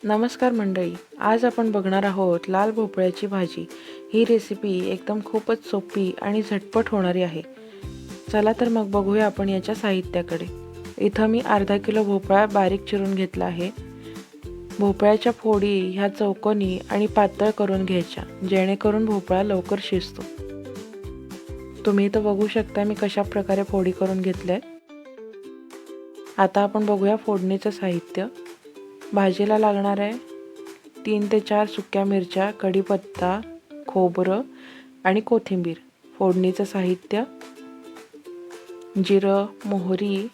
नमस्कार मंडळी, आज आपण बघणार आहोत लाल भोपळ्याची भाजी। ही रेसिपी एकदम खूपच सोपी आणि झटपट होणारी आहे। चला तर मग बघूया आपण याच्या साहित्याकडे। इथं मी अर्धा किलो भोपळा बारीक चिरून घेतला आहे। भोपळ्याच्या फोडी ह्या चौकोनी आणि पातळ करून घ्यायच्या, जेणेकरून भोपळा लवकर शिजतो। तुम्ही इथं बघू शकता मी कशा प्रकारे फोडी करून घेतल्या। आता आपण बघूया फोडणीचं साहित्य। भाजीला लागणार आहे 3 ते 4 सुक्या मिरच्या, कढीपत्ता, खोबरं आणि कोथिंबीर। फोडणीचं साहित्य: जिरं, मोहरी,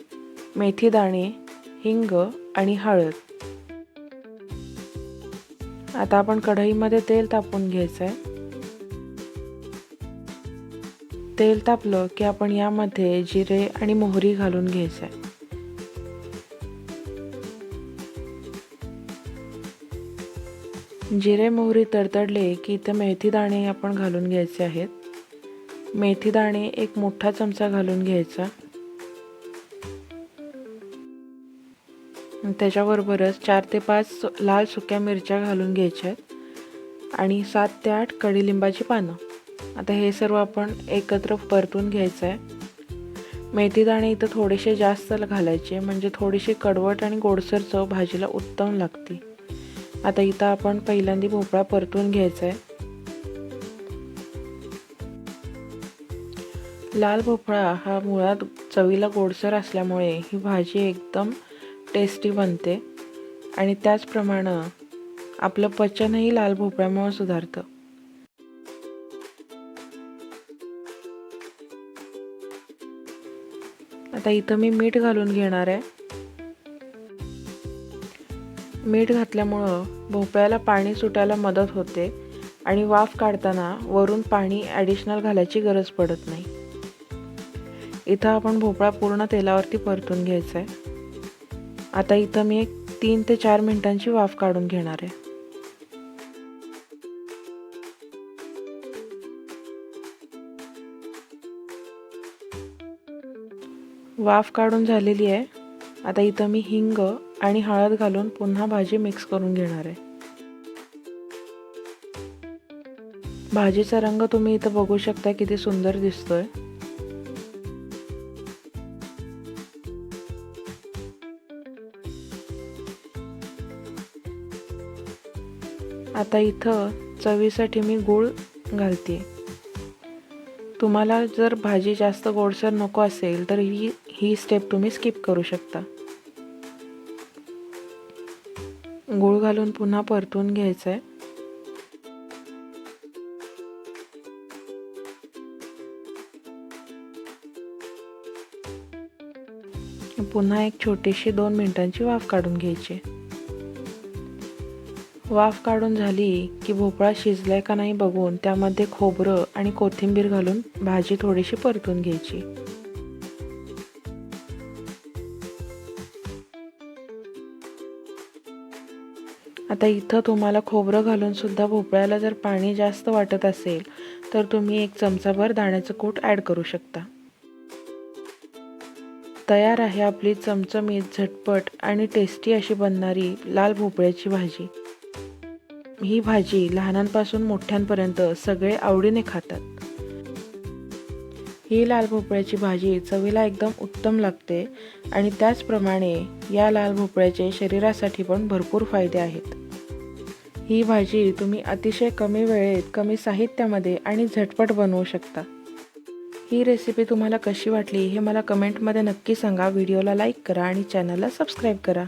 मेथी दाणे, हिंग आणि हळद। आता आपण कढईमध्ये तेल तापवून घ्यायचं आहे। तेल तापलं की आपण यामध्ये जिरे आणि मोहरी घालून घ्यायचं आहे। जिरे मोहरी तडतडले की इथं मेथी दाणे आपण घालून घ्यायचे आहेत। मेथी दाणे एक मोठा चमचा घालून घ्यायचा। त्याच्याबरोबरच 4 ते 5 लाल सुक्या मिरच्या घालून घ्यायच्या आणि 7 ते 8 कडीलिंबाची पानं। आता हे सर्व आपण एकत्र परतून घ्यायचं आहे। मेथी दाणे इथं थोडेसे जास्त घालायचे, म्हणजे थोडीशी कडवट आणि गोडसर चव भाजीला उत्तम लागते। आता इथं आपण पहिल्यांदा भोपळा परतून घ्यायचा आहे। लाल भोपळा हा मुळात चवीला गोडसर असल्यामुळे ही भाजी एकदम टेस्टी बनते आणि त्याचप्रमाणे आपलं पचनही लाल भोपळ्यामुळे सुधारतं। आता इथं मी मीठ घालून घेणार आहे। मीठ घातल्यामुळं भोपळ्याला पाणी सुटायला मदत होते आणि वाफ काढताना वरून पाणी ॲडिशनल घालायची गरज पडत नाही। इथं आपण भोपळा पूर्ण तेलावरती परतून घ्यायचा आहे। आता इथं मी 3 ते 4 मिनिटांची वाफ काढून घेणार आहे। वाफ काढून झालेली आहे। आता इथं मी हिंग आणि हळद घालून पुन्हा भाजी मिक्स करून घेणार आहे। भाजीचा रंग तुम्ही इथं बघू शकता किती सुंदर दिसतोय। आता इथं चवीसाठी मी गूळ घालते। तुम्हाला जर भाजी जास्त गोडसर नको असेल तर ही स्टेप तुम्ही स्किप करू शकता। गूळ घालून पुन्हा परतून घ्यायचं आहे। पुन्हा एक छोटीशी 2 मिनिटांची वाफ काढून घ्यायची। वाफ काढून झाली की भोपळा शिजलाय का नाही बघून त्यामध्ये खोबरं आणि कोथिंबीर घालून भाजी थोडीशी परतून घ्यायची। आता इथं तुम्हाला खोबरं घालून सुद्धा भोपळ्याला जर पाणी जास्त वाटत असेल तर तुम्ही 1 चमचाभर दाण्याचं कूट ॲड करू शकता। तयार आहे आपली चमचमीत, झटपट आणि टेस्टी अशी बनणारी लाल भोपळ्याची भाजी। ही भाजी लहानांपासून मोठ्यांपर्यंत सगळे आवडीने खातात। ही लाल भोपळ्याची भाजी चवीला एकदम उत्तम लागते आणि त्याचप्रमाणे या लाल भोपळ्याचे शरीरासाठी पण भरपूर फायदे आहेत। ही भाजी तुम्ही अतिशय कमी वेळेत, कमी साहित्यामध्ये आणि झटपट बनवू शकता। ही रेसिपी तुम्हाला कशी वाटली हे मला कमेंटमध्ये नक्की सांगा। व्हिडिओला लाईक करा आणि चॅनलला सबस्क्राईब करा।